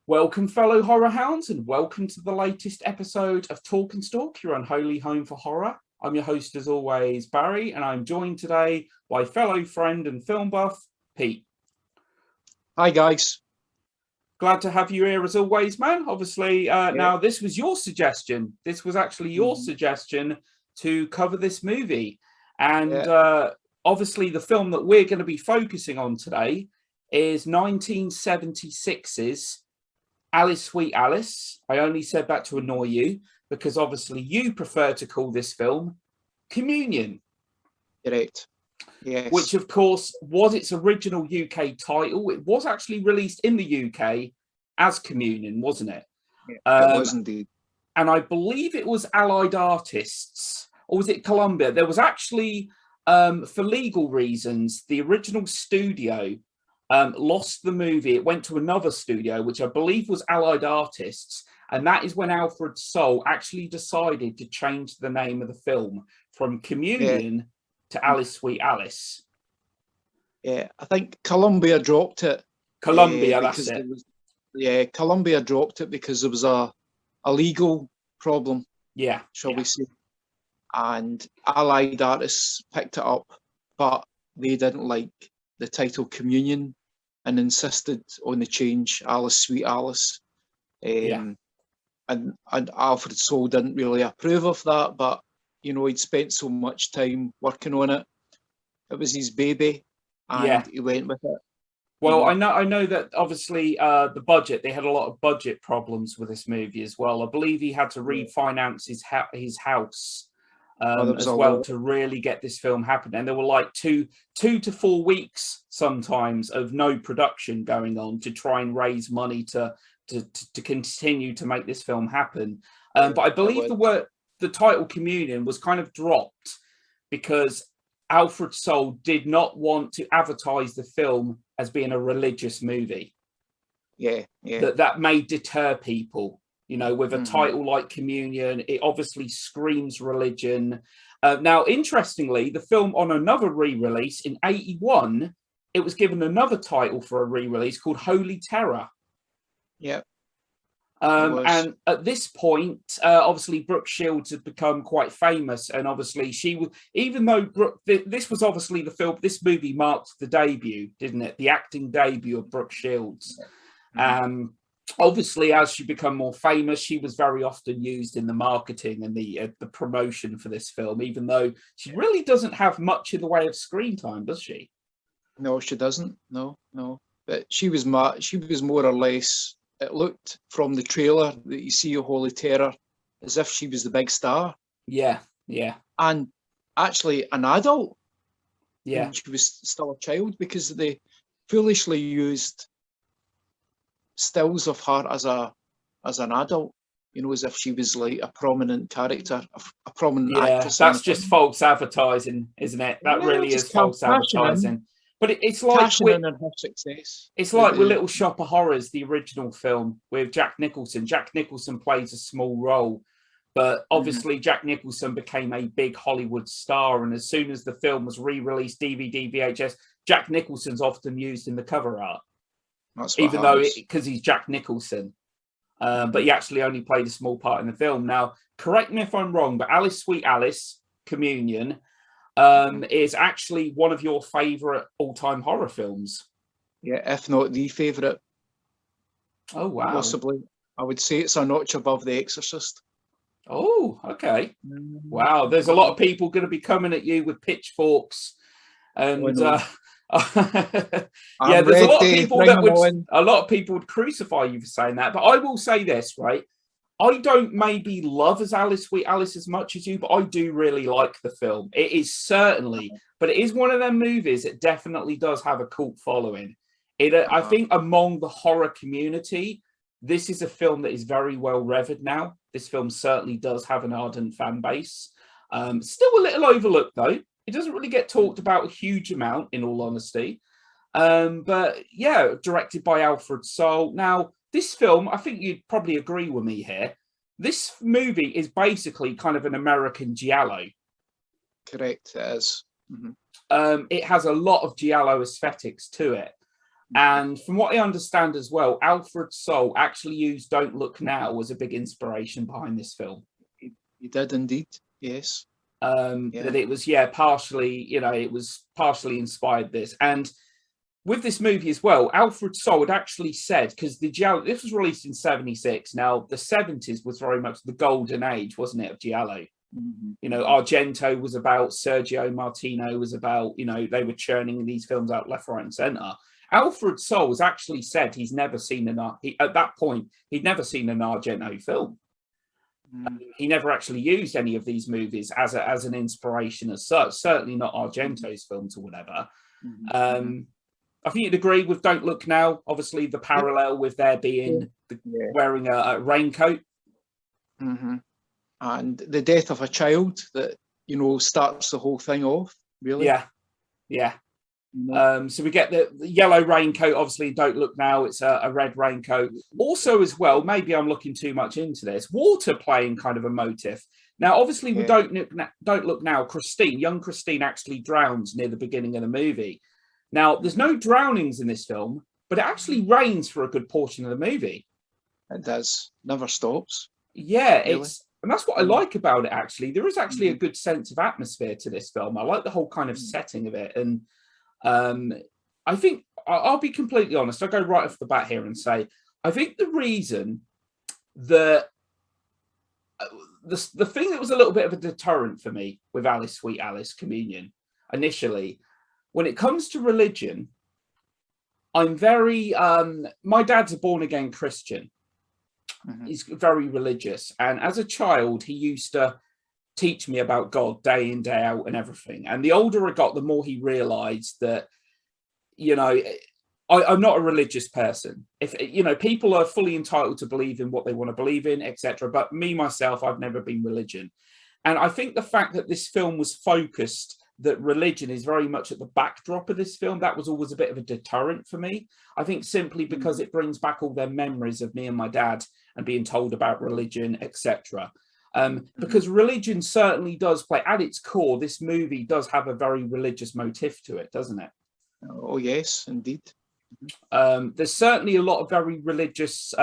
Welcome, fellow horror hounds, and welcome to the latest episode of Talk and Stalk, your unholy home for horror. I'm your host, as always, Barry, and I'm joined today by fellow friend and film buff, Pete. Hi, guys. Glad to have you here, as always, man. Obviously, now this was your suggestion. This was actually your suggestion to cover this movie. And obviously, the film that we're going to be focusing on today is 1976's Alice, Sweet Alice. I only said that to annoy you because obviously you prefer to call this film Communion. Correct. Yes. Which, of course, was its original UK title. It was actually released in the UK as Communion, wasn't it? Yeah, it was indeed. And I believe it was Allied Artists, or was it Columbia? There was actually, for legal reasons, the original studio lost the movie. It went to another studio, which I believe was Allied Artists. And that is when Alfred Soule actually decided to change the name of the film from Communion to Alice, Sweet Alice. Yeah, I think Columbia dropped it. Columbia, that's it. Columbia dropped it because there was a legal problem, shall we say. And Allied Artists picked it up, but they didn't like the title Communion and insisted on the change, Alice, Sweet Alice. And Alfred Soule didn't really approve of that, but you know, he'd spent so much time working on it. It was his baby, and he went with it. Well, I know that obviously the budget, they had a lot of budget problems with this movie as well. I believe he had to refinance his house as well to really get this film happening. And there were like two to 4 weeks sometimes of no production going on to try and raise money to continue to make this film happen. But I believe the title Communion was kind of dropped because Alfred Soule did not want to advertise the film as being a religious movie. That may deter people. You know, with a title like Communion, it obviously screams religion. Now, interestingly, the film on another re-release in 1981, it was given another title for a re-release called Holy Terror. Yeah. And at this point, obviously, Brooke Shields had become quite famous. And obviously, she was, even though this was obviously the film, this movie marked the debut, didn't it? The acting debut of Brooke Shields. Obviously, as she became more famous, she was very often used in the marketing and the promotion for this film, even though she really doesn't have much in the way of screen time, does she? No, she doesn't. No. But she was more or less. It looked from the trailer that you see of Holy Terror as if she was the big star. Yeah. And actually an adult. Yeah. And she was still a child because they foolishly used stills of her as an adult, you know, as if she was like a prominent character, a prominent actress. That's just false advertising, isn't it? That really is false advertising. But it's like with her success. It's like with Little Shop of Horrors, the original film with Jack Nicholson. Jack Nicholson plays a small role, but obviously Jack Nicholson became a big Hollywood star. And as soon as the film was re-released, DVD, VHS, Jack Nicholson's often used in the cover art. Even though, because he's Jack Nicholson. But he actually only played a small part in the film. Now, correct me if I'm wrong, but Alice, Sweet Alice, Communion, is actually one of your favourite all-time horror films. Yeah, if not the favourite. Oh, wow. Possibly. I would say it's a notch above The Exorcist. Oh, okay. Wow, there's a lot of people going to be coming at you with pitchforks. And there's a lot of people would crucify you for saying that. But I will say this, right? I don't maybe love as Alice, Sweet Alice as much as you, but I do really like the film. It is certainly, but it is one of them movies that definitely does have a cult following. I think among the horror community, this is a film that is very well revered now. This film certainly does have an ardent fan base. Still a little overlooked, though. It doesn't really get talked about a huge amount, in all honesty. But yeah, directed by Alfred Soule. Now, this film, I think you'd probably agree with me here. This movie is basically kind of an American giallo. Correct, it is. It has a lot of giallo aesthetics to it. And from what I understand as well, Alfred Soul actually used Don't Look Now as a big inspiration behind this film. He did indeed, yes. That it was, partially, it was partially inspired this. And with this movie as well, Alfred Soll had actually said, because this was released in 76. Now, the 70s was very much the golden age, wasn't it, of Giallo? Argento was about, Sergio Martino was about, they were churning these films out left, right, and centre. Alfred Soll has actually said he's never seen at that point, he'd never seen an Argento film. He never actually used any of these movies as an inspiration as such, certainly not Argento's films or whatever. I think you'd agree with Don't Look Now, obviously the parallel with there being wearing a raincoat. And the death of a child that, starts the whole thing off, really. Yeah. So we get the yellow raincoat, obviously Don't Look Now, it's a red raincoat. Also as well, maybe I'm looking too much into this, water playing kind of a motif. Now, obviously we Don't Look Now, young Christine actually drowns near the beginning of the movie. Now, there's no drownings in this film, but it actually rains for a good portion of the movie. It does, never stops. Yeah, really? And that's what I like about it, actually. There is actually a good sense of atmosphere to this film. I like the whole kind of setting of it. And I think, I'll be completely honest, I'll go right off the bat here and say, I think the reason that the thing that was a little bit of a deterrent for me with Alice, Sweet Alice, Communion, initially, when it comes to religion, I'm very, my dad's a born-again Christian. He's very religious. And as a child, he used to teach me about God day in, day out and everything. And the older I got, the more he realized that, I'm not a religious person. If, people are fully entitled to believe in what they want to believe in, etc. But me, myself, I've never been religion. And I think the fact that this film was focused, that religion is very much at the backdrop of this film, that was always a bit of a deterrent for me. I think simply because it brings back all their memories of me and my dad and being told about religion, etc. Because religion certainly does play, at its core, this movie does have a very religious motif to it, doesn't it? Oh, yes, indeed. There's certainly a lot of very religious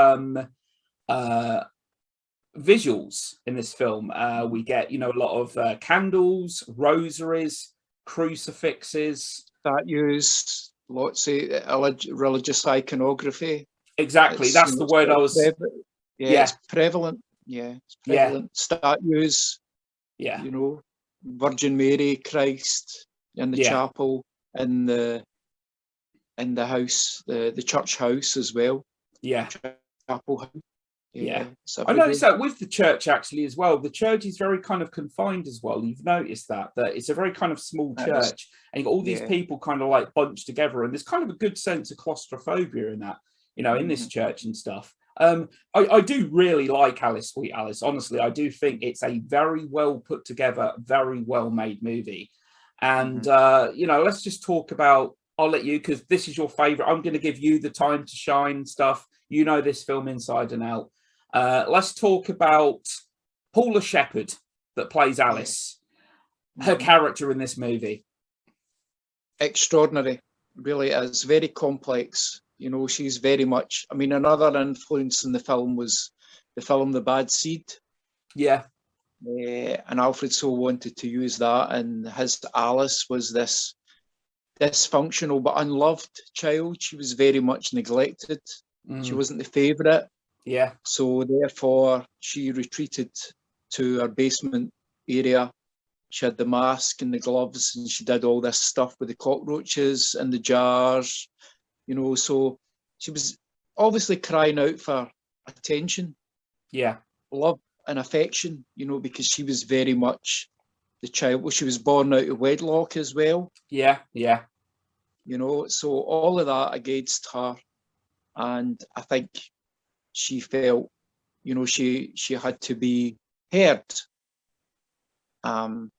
visuals in this film. We get, a lot of candles, rosaries, crucifixes, statues, lots of religious iconography. Exactly, that's the word I was. It's prevalent. Yeah, it's prevalent. Statues. Yeah, Virgin Mary, Christ in the chapel, in the house, the church house as well. Yeah, chapel house. Yeah, I noticed that with the church actually as well. The church is very kind of confined as well. You've noticed that it's a very kind of small church, and you've got all these people kind of like bunched together, and there's kind of a good sense of claustrophobia in that, in this church and stuff. I do really like Alice, Sweet Alice. Honestly, I do think it's a very well put together, very well made movie. And let's just talk about. I'll let you, because this is your favorite. I'm going to give you the time to shine stuff. You know this film inside and out. Let's talk about Paula Shepherd that plays Alice. Her character in this movie. Extraordinary, really is. Very complex. She's very much, another influence in the film was the film The Bad Seed. Yeah. And Alfred Soll wanted to use that, and his Alice was this dysfunctional but unloved child. She was very much neglected. She wasn't the favourite. Yeah. So therefore, she retreated to her basement area. She had the mask and the gloves, and she did all this stuff with the cockroaches and the jars, So she was obviously crying out for attention. Yeah. Love and affection, because she was very much the child. Well, she was born out of wedlock as well. Yeah. So all of that against her. And I think she felt, she had to be heard. And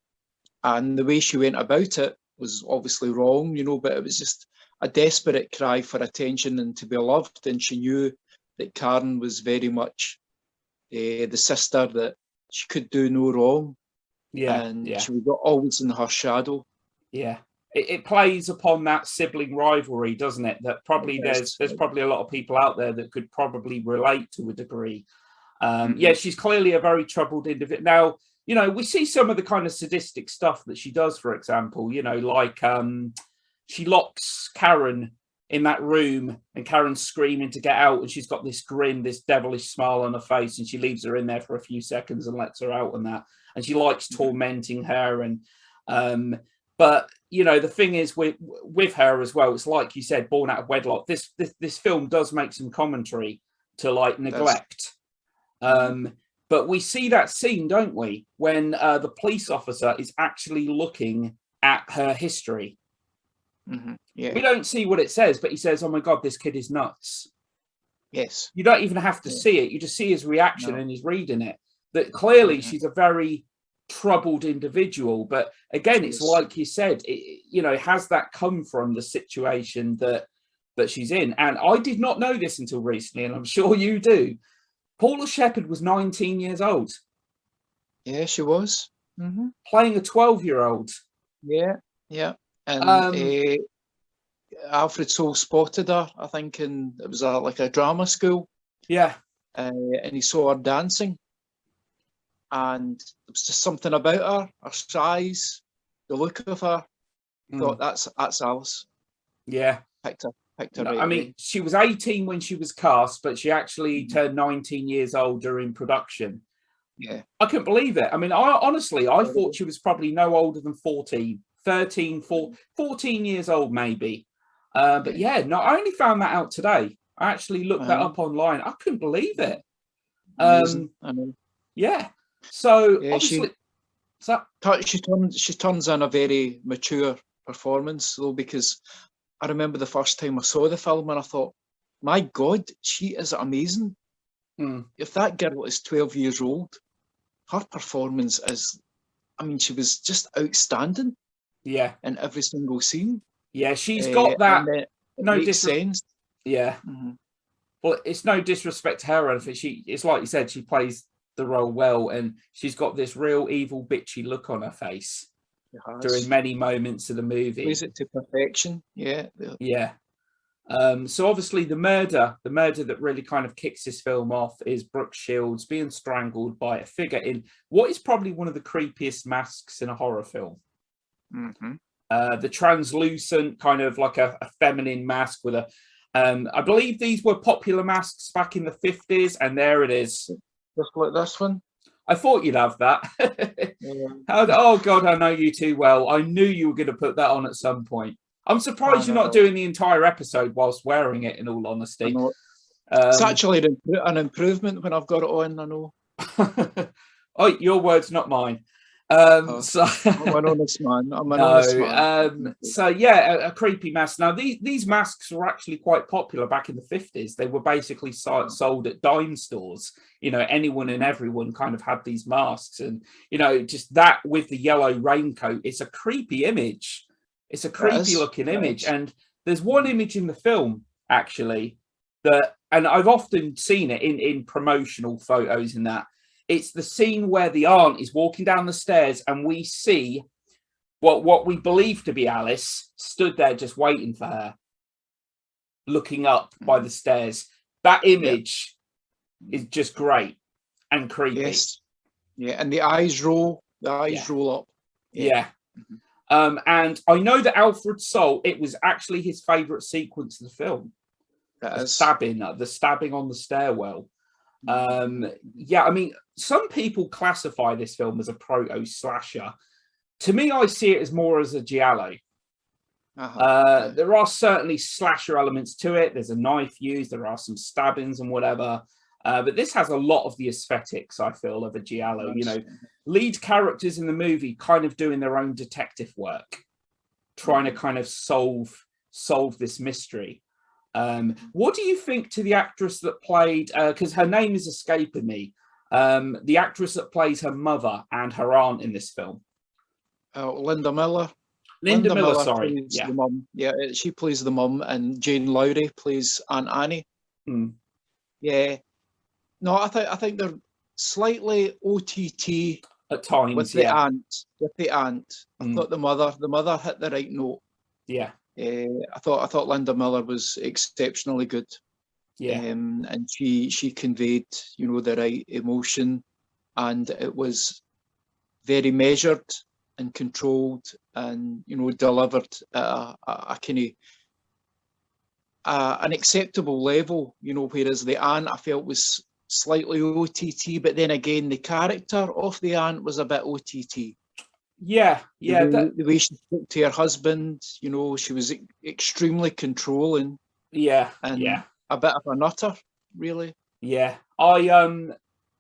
the way she went about it was obviously wrong, but it was just a desperate cry for attention and to be loved. And she knew that Karen was very much the sister that she could do no wrong. Yeah. And she was always in her shadow. Yeah. it plays upon that sibling rivalry, doesn't it? That probably there's probably a lot of people out there that could probably relate to a degree. Yeah, she's clearly a very troubled individual. Now, you know, we see some of the kind of sadistic stuff that she does, for example, you know, like she locks Karen in that room and Karen's screaming to get out, and she's got this grin, this devilish smile on her face, and she leaves her in there for a few seconds and lets her out and that. And she likes tormenting her. And but you know, the thing is with her as well, it's like you said, born out of wedlock. This film does make some commentary to like neglect. But we see that scene, don't we, when the police officer is actually looking at her history. Yeah. We don't see what it says, but he says, "Oh my God, this kid is nuts." Yes. You don't even have to see it. You just see his reaction and he's reading it. That clearly she's a very troubled individual. But again, it's like you said, you know, has that come from the situation that she's in? And I did not know this until recently, and I'm sure you do. Paula Shepherd was 19 years old. Yeah, she was. Playing a 12-year-old. Yeah, yeah. And Alfred Sole spotted her, I think, and it was like a drama school. Yeah. And he saw her dancing. And it was just something about her size, the look of her. Thought, that's Alice. Yeah. Picked her No, right I mean, away. she was 18 when she was cast, but she actually turned 19 years old during production. Yeah. I couldn't believe it. I mean, I thought she was probably no older than 14, 13, 14 years old, maybe. But yeah, no, I only found that out today. I actually looked that up online. I couldn't believe it. I know. Yeah. So obviously, she turns in a very mature performance, though, because I remember the first time I saw the film and I thought, my God, she is amazing. If that girl is 12 years old, her performance is, I mean, she was just outstanding. Yeah. In every single scene. Yeah, she's got that. No sense. Yeah. Well, it's no disrespect to her or anything. It's like you said, she plays the role well, and she's got this real evil, bitchy look on her face during many moments of the movie. Plays it to perfection. Yeah. Yeah. So obviously the murder that really kind of kicks this film off is Brooke Shields being strangled by a figure in what is probably one of the creepiest masks in a horror film. The translucent kind of like a feminine mask with a I believe these were popular masks back in the 50s, and there it is. Just like this one. I thought you'd have that. Oh God, I know you too well. I knew you were going to put that on at some point. I'm surprised you're not doing the entire episode whilst wearing it, in all honesty. It's actually an improvement when I've got it on, I know. Oh, your words, not mine. I'm an honest man. Honest man. So yeah, a creepy mask. Now these masks were actually quite popular back in the 50s. They were basically sold at dime stores. You know, anyone and everyone kind of had these masks, and you know, just that with the yellow raincoat, it's a creepy image. It's a creepy looking image. And there's one image in the film actually and I've often seen it in promotional photos and that. It's the scene where the aunt is walking down the stairs and we see what we believe to be Alice stood there just waiting for her, looking up by the stairs. That image is just great and creepy. Yes. Yeah, and the eyes roll up. Yeah. And I know that Alfred Sole, it was actually his favourite sequence of the film. The stabbing on the stairwell. Yeah, I mean, some people classify this film as a proto-slasher. To me, I see it as more as a giallo. There are certainly slasher elements to it. There's a knife used. There are some stabbings and whatever. But this has a lot of the aesthetics, I feel, of a giallo. You know, lead characters in the movie kind of doing their own detective work, trying to kind of solve this mystery. What do you think to the actress that played, because her name is escaping me, the actress that plays her mother and her aunt in this film? Linda Miller. Linda Miller, sorry. The mum. Yeah, she plays the mum, and Jane Lowry plays Aunt Annie. Yeah. No, I think they're slightly OTT at times with the aunt. I thought the mother hit the right note. Yeah. I thought Linda Miller was exceptionally good. Yeah. And she conveyed, the right emotion, and it was very measured and controlled, and delivered at a kind of an acceptable level. Whereas the aunt, I felt, was slightly OTT, but then again, the character of the aunt was a bit OTT. Yeah, yeah. The way she spoke to her husband, she was extremely controlling. Yeah, and yeah. A bit of a nutter, really. Yeah, I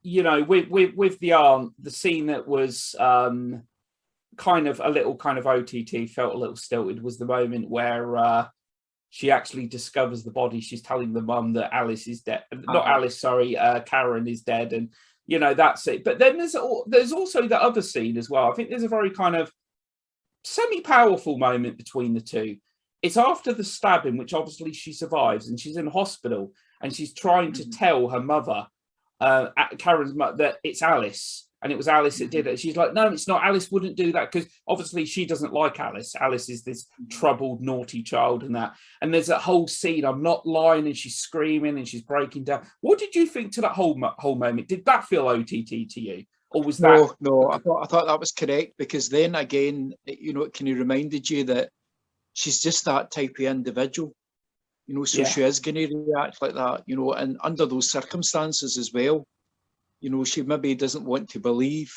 with the aunt, the scene that was kind of OTT, felt a little stilted, was the moment where she actually discovers the body. She's telling the mum that Alice is dead. Not Alice, sorry, Karen is dead, and that's it. But then there's also the other scene as well. I think there's a very kind of semi-powerful moment between the two. It's after the stabbing, which obviously she survives, and she's in hospital, and she's trying to tell her mother, Karen's mother, that it's Alice, and it was Alice that did it. She's like, no, it's not. Alice wouldn't do that, because obviously she doesn't like Alice. Alice is this troubled, naughty child, and that. And there's that whole scene. I'm not lying, and she's screaming and she's breaking down. What did you think to that whole moment? Did that feel OTT to you, or was that? No. I thought that was correct, because then again, it kind of reminded you that she's just that type of individual. So she is going to react like that, and under those circumstances as well, she maybe doesn't want to believe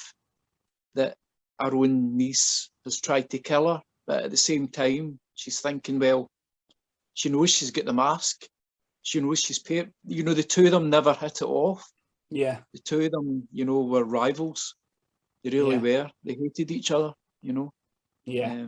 that her own niece has tried to kill her, but at the same time, she's thinking, well, she knows she's got the mask, she knows she's paid. The two of them never hit it off. Yeah. The two of them, were rivals. They really were. They hated each other, Yeah.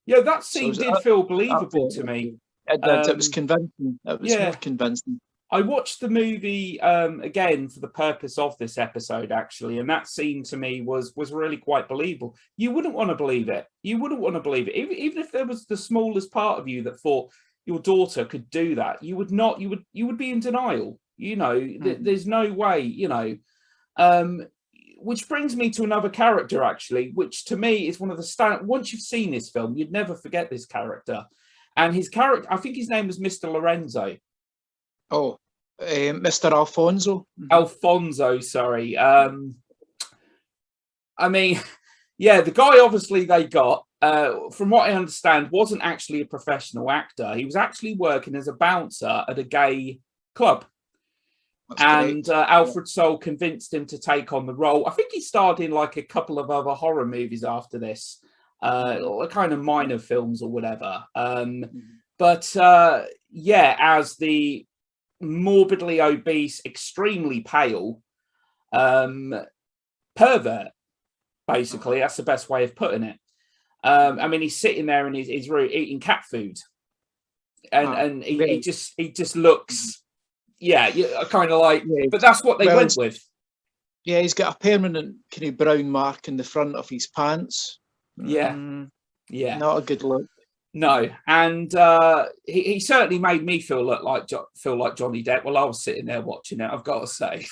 Yeah, that scene did feel believable to me. It was convincing. It was more convincing. I watched the movie again for the purpose of this episode, actually, and that scene to me was really quite believable. You wouldn't want to believe it. You wouldn't want to believe it, even if there was the smallest part of you that thought your daughter could do that. You would not. You would be in denial. There's no way. Which brings me to another character, actually, which to me is one of the once you've seen this film, you'd never forget this character. And his character, I think his name was Mr. Lorenzo. Oh, Mr. Alfonso. Alfonso, sorry. I mean, yeah, the guy obviously they got, from what I understand, wasn't actually a professional actor. He was actually working as a bouncer at a gay club. That's Alfred Soule convinced him to take on the role. I think he starred in like a couple of other horror movies after this. Kind of minor films or whatever. But as the morbidly obese, extremely pale pervert, basically, that's the best way of putting it. I mean, he's sitting there and he's eating cat food, and he just looks, kind of like. But that's what they went with. Yeah, he's got a permanent kind of brown mark in the front of his pants. Yeah. Not a good look. No, and he certainly made me feel like Johnny Depp. Well, I was sitting there watching it, I've got to say.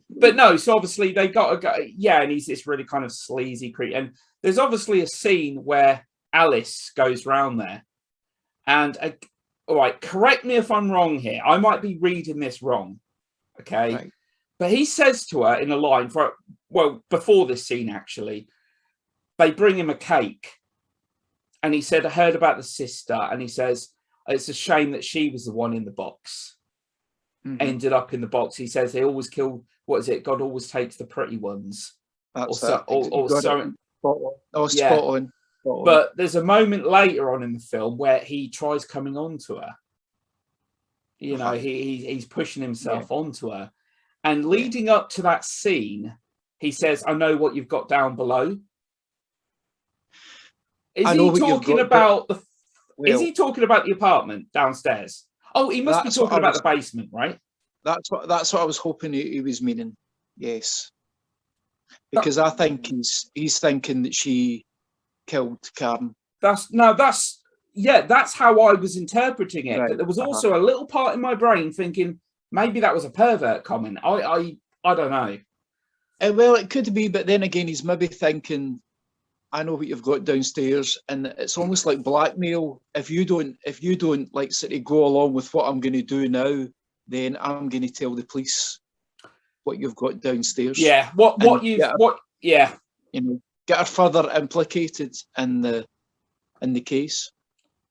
But no, so obviously they got to go. Yeah, and he's this really kind of sleazy creep. And there's obviously a scene where Alice goes round there, and all right, correct me if I'm wrong here. I might be reading this wrong. Okay, right. But he says to her in a line before this scene actually. They bring him a cake, and he said, I heard about the sister, and he says, it's a shame that she was the one in the box, ended up in the box. He says they always kill, what is it? God always takes the pretty ones. That's spot on. But there's a moment later on in the film where he tries coming on to her. He's pushing himself onto her. And leading up to that scene, he says, I know what you've got down below. Is he talking about the apartment downstairs? Oh, he must be talking about the basement, right? That's what I was hoping he was meaning. Yes, because I think he's thinking that she killed Karen. That's how I was interpreting it. Right. But there was also a little part in my brain thinking maybe that was a pervert comment. I don't know. Well, it could be, but then again, he's maybe thinking I know what you've got downstairs, and it's almost like blackmail. If you don't like sort of go along with what I'm going to do now, then I'm going to tell the police what you've got downstairs. Yeah, get her further implicated in the case.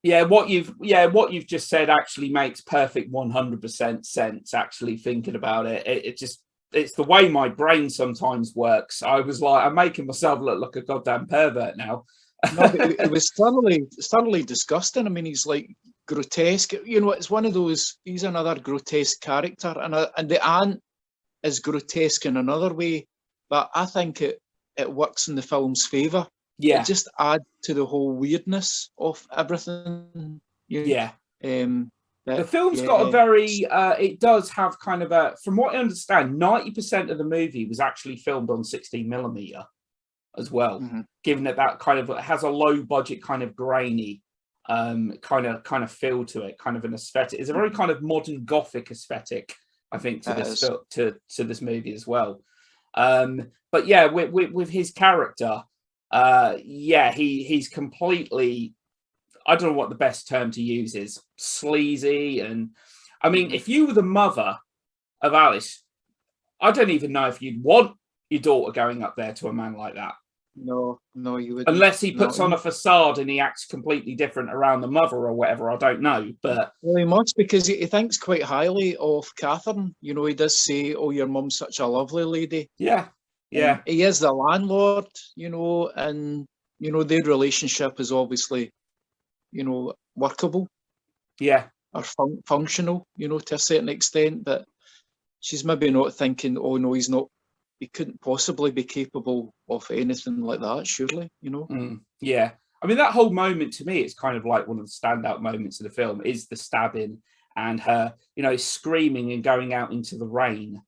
Yeah, what you've just said actually makes perfect 100% sense. Actually, thinking about it, it's the way my brain sometimes works. I was like, I'm making myself look like a goddamn pervert now. No, but it was thoroughly disgusting. I mean, he's like grotesque. You know, it's one of those. He's another grotesque character, and the aunt is grotesque in another way. But I think it works in the film's favour. Yeah, it just adds to the whole weirdness of everything. The film's got a very, it does have kind of a, from what I understand, 90% of the movie was actually filmed on 16mm as well, given that kind of has a low budget, kind of grainy, kind of feel to it, kind of an aesthetic. It's a very kind of modern Gothic aesthetic, I think, to this movie as well. But yeah, with his character, he's completely, I don't know what the best term to use is, sleazy. And I mean, if you were the mother of Alice, I don't even know if you'd want your daughter going up there to a man like that. No, you wouldn't. Unless he puts on a facade and he acts completely different around the mother or whatever, I don't know. But well, he must, because he thinks quite highly of Catherine. You know, he does say, "Oh, your mum's such a lovely lady." Yeah. He is the landlord, you know, and you know their relationship is obviously, you know, workable. Yeah. Or functional, you know, to a certain extent. But she's maybe not thinking, "Oh no, he's not. He couldn't possibly be capable of anything like that, surely," you know. Yeah. I mean, that whole moment, to me, it's kind of like one of the standout moments of the film, is the stabbing and her, you know, screaming and going out into the rain.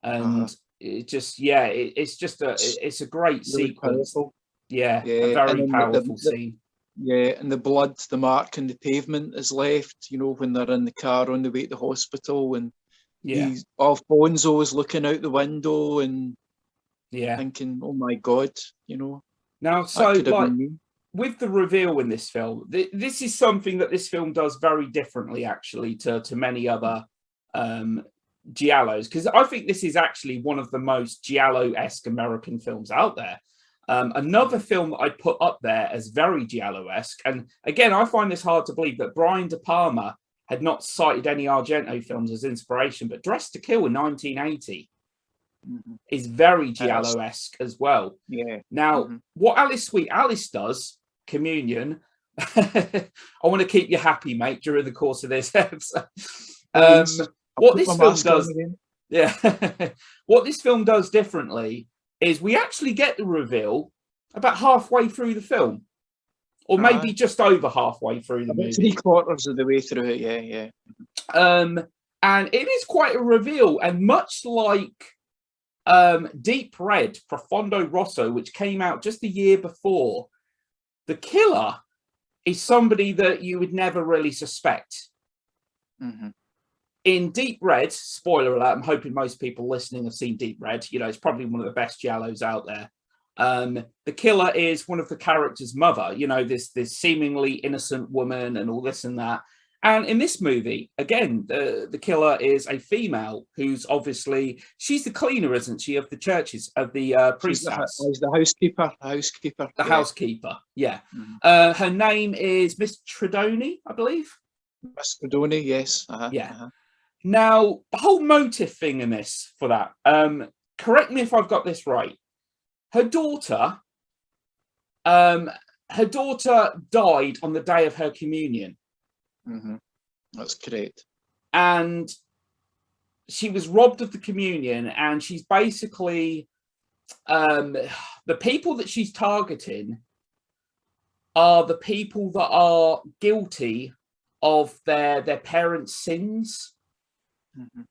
And it just, it's a great really sequence. Powerful. Yeah, a very powerful scene. Yeah, and the blood, the mark in the pavement is left, you know, when they're in the car on the way to the hospital, and Alfonso is looking out the window and thinking, "Oh my God," you know. Now, so like with the reveal in this film, this is something that this film does very differently, actually, to many other giallos, because I think this is actually one of the most giallo-esque American films out there. Another film that I'd put up there as very giallo-esque, and again, I find this hard to believe, that Brian De Palma had not cited any Argento films as inspiration, but Dressed to Kill in 1980 is very giallo-esque as well. Yeah. Now, what Sweet Alice does, Communion, I want to keep you happy, mate, during the course of this episode. What this film does, what this film does differently is we actually get the reveal about halfway through the film, or maybe just over halfway through the movie. 3/4 of the way through it, yeah. And it is quite a reveal, and much like Deep Red, Profondo Rosso, which came out just the year before, the killer is somebody that you would never really suspect. In Deep Red, spoiler alert, I'm hoping most people listening have seen Deep Red. You know, it's probably one of the best giallos out there. The killer is one of the characters' mother, you know, this seemingly innocent woman and all this and that. And in this movie, again, the killer is a female who's obviously, she's the cleaner, isn't she, of the churches, of the priest's house. She's the housekeeper. The housekeeper, yeah. Her name is Miss Tredoni, I believe. Miss Tredoni, yes. Now, the whole motive thing in this, for that, correct me if I've got this right. Her daughter died on the day of her communion. That's correct. And she was robbed of the communion, and she's basically, the people that she's targeting are the people that are guilty of their parents' sins.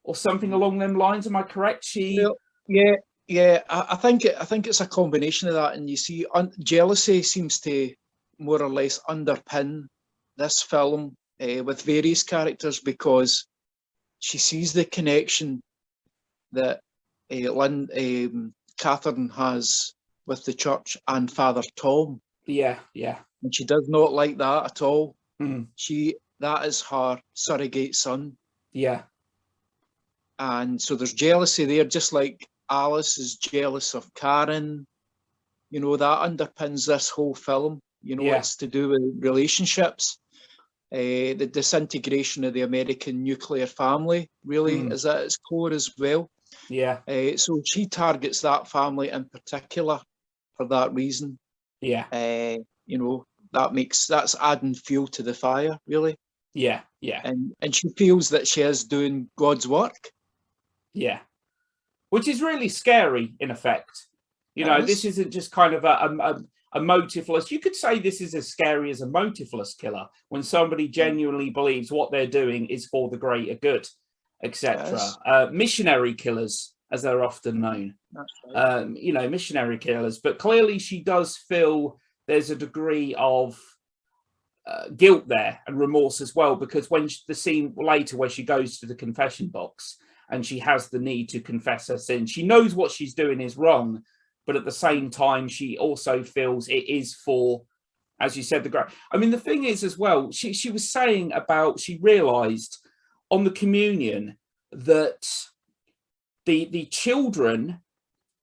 Or something along them lines. Am I correct? Yeah. I think it's a combination of that, and you see, jealousy seems to more or less underpin this film with various characters, because she sees the connection that Catherine has with the church and Father Tom. Yeah, yeah. And she does not like that at all. Mm. That is her surrogate son. Yeah. And so there's jealousy there, just like Alice is jealous of Karen. You know, that underpins this whole film. You know, it's to do with relationships. The disintegration of the American nuclear family really is at its core as well. Yeah. So she targets that family in particular for that reason. Yeah. You know, that's adding fuel to the fire, really. Yeah, yeah. And she feels that she is doing God's work. Yeah. Which is really scary, in effect. You know, this isn't just kind of a motiveless. You could say this is as scary as a motiveless killer when somebody genuinely believes what they're doing is for the greater good, etc. Missionary killers, as they're often known. That's right. You know, missionary killers. But clearly, she does feel there's a degree of guilt there and remorse as well, because when the scene later where she goes to the confession box and she has the need to confess her sin, she knows what she's doing is wrong, but at the same time she also feels it is for, as you said, the great. I mean, the thing is as well, she was saying about, she realized on the communion that the children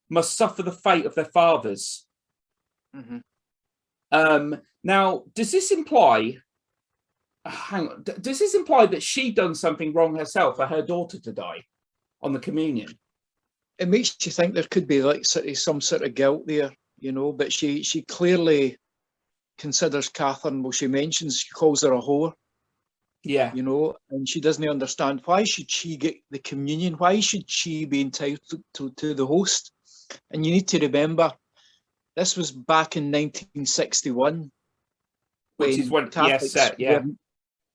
must suffer the fate of their fathers. Now, does this imply, does this imply that she done something wrong herself for her daughter to die on the communion? It makes you think there could be like some sort of guilt there, you know, but she clearly considers Catherine, well, she calls her a whore. Yeah. You know, and she doesn't understand, why should she get the communion? Why should she be entitled to the host? And you need to remember, this was back in 1961. Which is when Catholics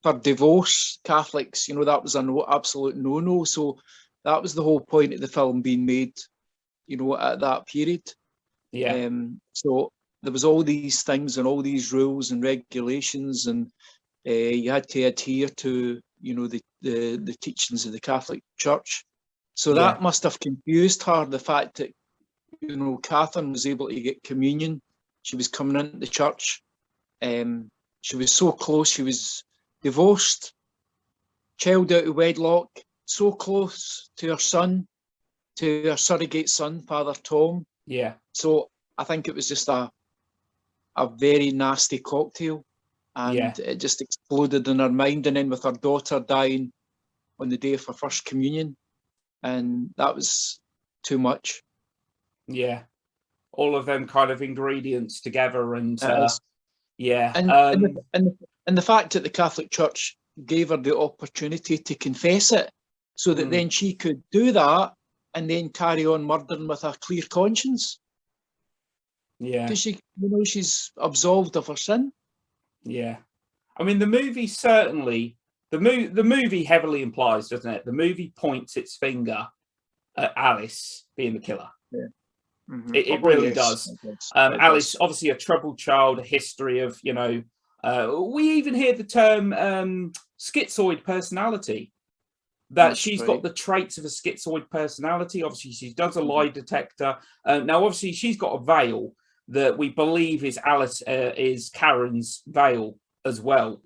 for divorce, Catholics, you know, that was an absolute no-no. So that was the whole point of the film being made, you know, at that period. Yeah. So there was all these things and all these rules and regulations, and you had to adhere to, you know, the teachings of the Catholic Church. So that must have confused her, the fact that, you know, Catherine was able to get communion. She was coming into the church. She was so close. She was divorced, child out of wedlock, so close to her son, to her surrogate son, Father Tom. Yeah. So I think it was just a very nasty cocktail, and it just exploded in her mind. And then with her daughter dying on the day of her first communion, and that was too much. Yeah, all of them kind of ingredients together, and and the fact that the Catholic Church gave her the opportunity to confess it, so that then she could do that and then carry on murdering with a clear conscience. Yeah, because she's absolved of her sin. Yeah, I mean, the movie certainly, the movie heavily implies, doesn't it? The movie points its finger at Alice being the killer. Yeah. It really does. Alice, obviously a troubled child, a history of, you know, we even hear the term schizoid personality, that she's got the traits of a schizoid personality. Obviously, she does a lie detector. Now, obviously, she's got a veil that we believe is is Karen's veil as well.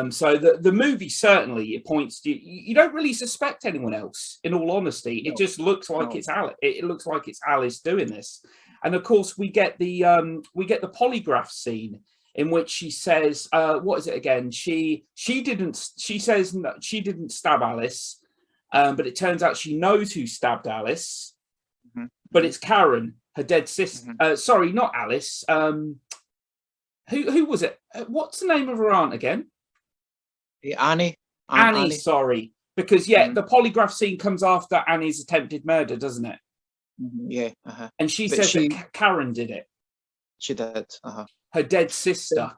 So the movie certainly, it points to, you don't really suspect anyone else, in all honesty. It just looks like it's Alice. It looks like it's Alice doing this. And of course we get the polygraph scene in which she says, what is it again? She says she didn't stab Alice, but it turns out she knows who stabbed Alice. But it's Karen, her dead sister. Sorry, not Alice. Who was it? What's the name of her aunt again? Annie. Annie, sorry. Because, the polygraph scene comes after Annie's attempted murder, doesn't it? Yeah. And she says that Karen did it. She did. Her dead sister.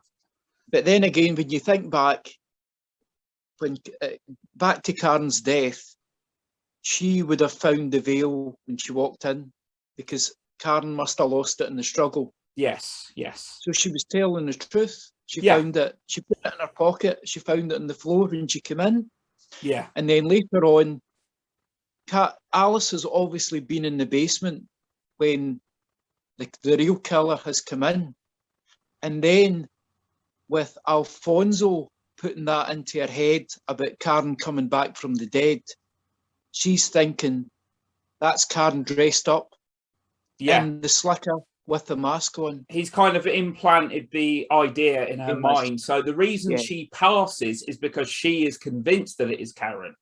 But then again, when you think back, back to Karen's death, she would have found the veil when she walked in, because Karen must have lost it in the struggle. Yes. So she was telling the truth. She found it. She put it in her pocket. She found it on the floor when she came in. Yeah. And then later on, Alice has obviously been in the basement when the real killer has come in. And then with Alfonso putting that into her head about Karen coming back from the dead, she's thinking that's Karen dressed up in the slicker with the mask on. He's kind of implanted the idea in her mind. So the reason she passes is because she is convinced that it is Karen.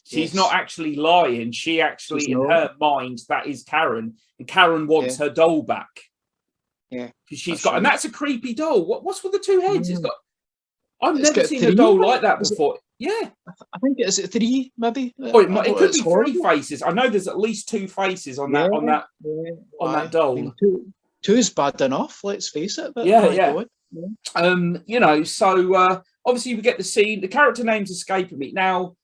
She's not actually lying. She actually, in her mind, that is Karen. And Karen wants her doll back. Yeah. She's got, and that's a creepy doll. What's with the two heads? It's got, I've never seen a doll like that before. Yeah. I think it's 3, maybe. Oh, it could be 3 faces. I know there's at least 2 faces on that doll. 2 is bad enough, let's face it. But you know, so obviously we get the scene. The character names escaping me. Now,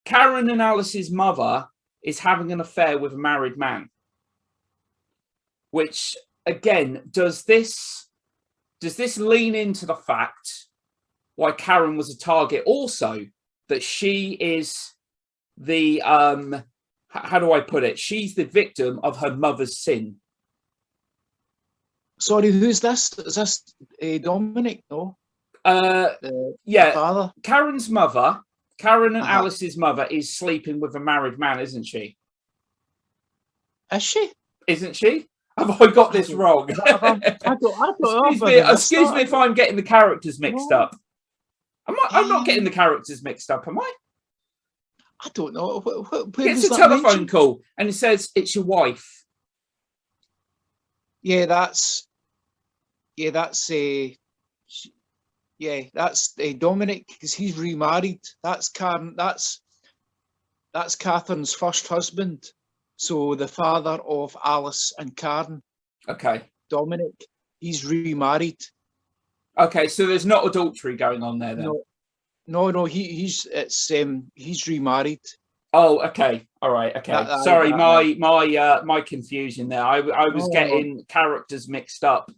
Karen and Alice's mother is having an affair with a married man. Which, again, does this lean into the fact why Karen was a target? Also, that she is the how do I put it? She's the victim of her mother's sin. Sorry, who's this? Is this Dominic? No. Yeah. Father. Karen's mother, Karen and Alice's mother, is sleeping with a married man, isn't she? Is she? Isn't she? Have I got this wrong? Excuse me if I'm getting the characters mixed up. I'm not getting the characters mixed up, am I? I don't know. Gets a telephone call and it says it's your wife. Yeah, that's Dominic, because he's remarried. That's Karen. That's Catherine's first husband. So the father of Alice and Karen. Okay. Dominic, he's remarried. Okay, so there's not adultery going on there then. No, he's remarried. Oh, okay, all right, okay. Sorry, my confusion there. I was getting characters mixed up.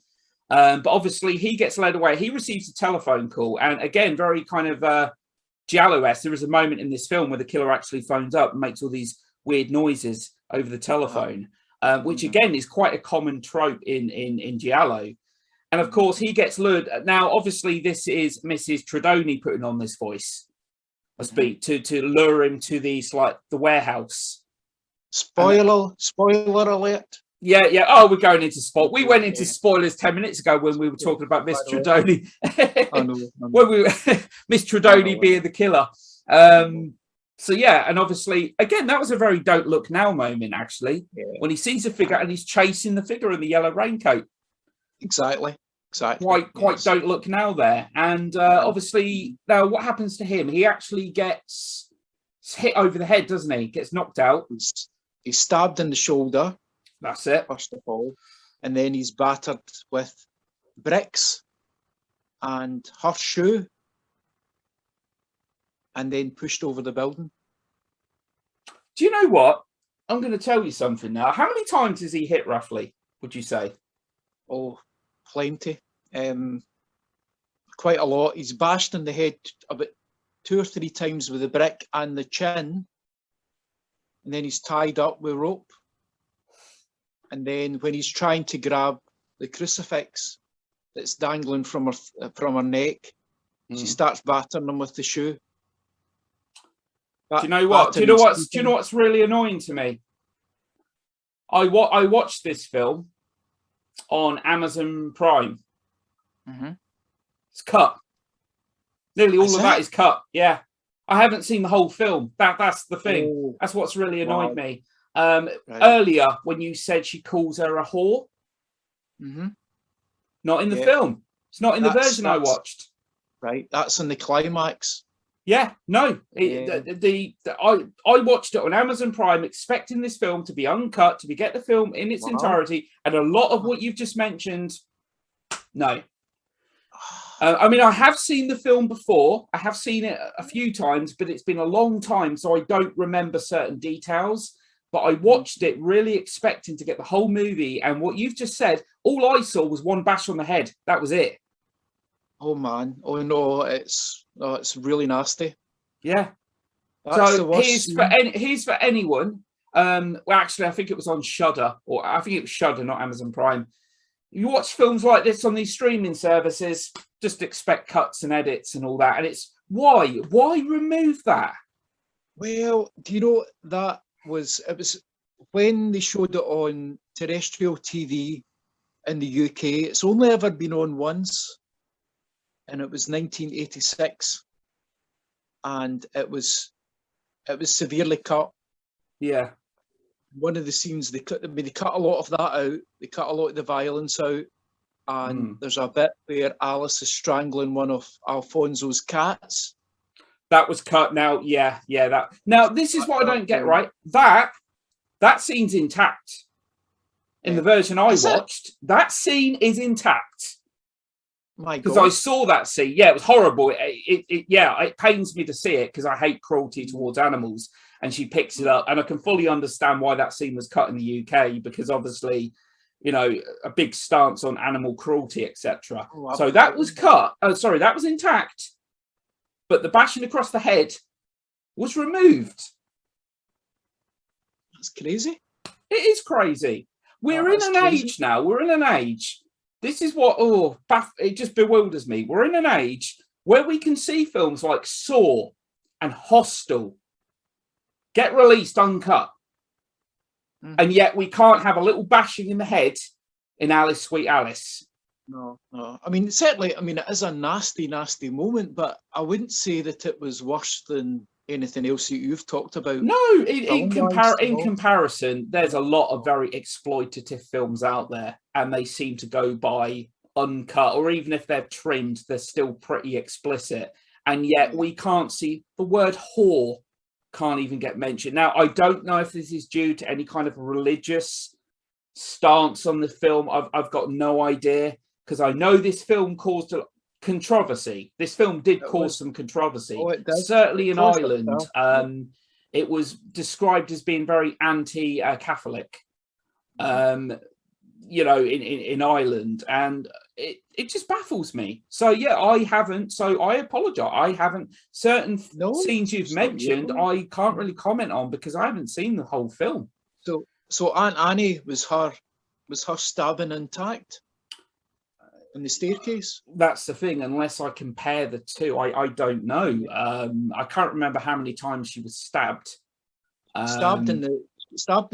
But obviously he gets led away. He receives a telephone call, and again, very kind of Giallo-esque. There is a moment in this film where the killer actually phones up and makes all these weird noises over the telephone, which again is quite a common trope in Giallo. And of course, he gets lured. Now, obviously, this is Mrs. Tredoni putting on this voice, I speak, to lure him to the warehouse. Spoiler alert. Yeah. Oh, we're going into spoil. We went into spoilers 10 minutes ago when we were talking about Miss Tredoni. I know. When Miss Tredoni being the killer. So yeah, and obviously, again, that was a very "don't look now" moment, actually, when he sees a figure and he's chasing the figure in the yellow raincoat. Exactly. Quite don't look now there. And obviously, now what happens to him? He actually gets hit over the head, doesn't he? Gets knocked out. He's stabbed in the shoulder. That's it. First of all. And then he's battered with bricks and her shoe. And then pushed over the building. Do you know what? I'm going to tell you something now. How many times has he hit roughly, would you say? Oh, plenty. Quite a lot. He's bashed in the head about 2 or 3 times with a brick and the chin. And then he's tied up with rope. And then when he's trying to grab the crucifix that's dangling from her neck, she starts battering him with the shoe. Do you know what? Do you know what's really annoying to me? I watched this film on Amazon Prime. It's cut. Nearly all of that is cut. Yeah, I haven't seen the whole film. That's the thing. Oh, that's what's really annoyed me. Earlier, when you said she calls her a whore, not in the film. It's not in the version I watched. Right, that's in the climax. Yeah, no. I watched it on Amazon Prime, expecting this film to be uncut, to get the film in its entirety, and a lot of what you've just mentioned, no. I mean, I have seen the film before. I have seen it a few times, but it's been a long time, so I don't remember certain details. But I watched it really expecting to get the whole movie, and what you've just said, all I saw was one bash on the head. That was it. Oh man! Oh no! It's really nasty. Yeah. So here's for anyone. Well, actually, I think it was on Shudder, or I think it was Shudder, not Amazon Prime. you watch films like this on these streaming services, just expect cuts and edits and all that. And it's why remove that? Well, do you know it was when they showed it on terrestrial TV in the UK. It's only ever been on once, and it was 1986, and it was severely cut. Yeah. One of the scenes they cut a lot of that out. They cut a lot of the violence out, and there's a bit where Alice is strangling one of Alfonso's cats. That was cut. Now, yeah. That now this is what I don't get right. That scene's intact in the version I watched. That scene is intact. My God, because I saw that scene. Yeah, it was horrible. It pains me to see it because I hate cruelty towards animals. And she picks it up, and I can fully understand why that scene was cut in the UK because obviously, you know, a big stance on animal cruelty, etc. So that was cut. Oh, sorry, that was intact, but the bashing across the head was removed. That's crazy. It is crazy. We're in an age now. We're in an age. This is what it just bewilders me. We're in an age where we can see films like Saw and Hostel get released uncut. And yet we can't have a little bashing in the head in Alice, Sweet Alice. No. I mean, certainly, it is a nasty, nasty moment, but I wouldn't say that it was worse than anything else that you've talked about. No, in comparison, there's a lot of very exploitative films out there, and they seem to go by uncut, or even if they're trimmed, they're still pretty explicit. And yet we can't see the word whore. Can't even get mentioned. Now, I don't know if this is due to any kind of religious stance on the film. I've got no idea, because I know this film caused a controversy. This film did cause some controversy. Certainly in Ireland. It was described as being very anti-Catholic, you know, in Ireland. And it just baffles me. So yeah, I haven't. So I apologize. I haven't. Certain scenes you've mentioned, I can't really comment on because I haven't seen the whole film. So Aunt Annie was her stabbing intact in the staircase? That's the thing. Unless I compare the two, I don't know. I can't remember how many times she was stabbed. Stabbed in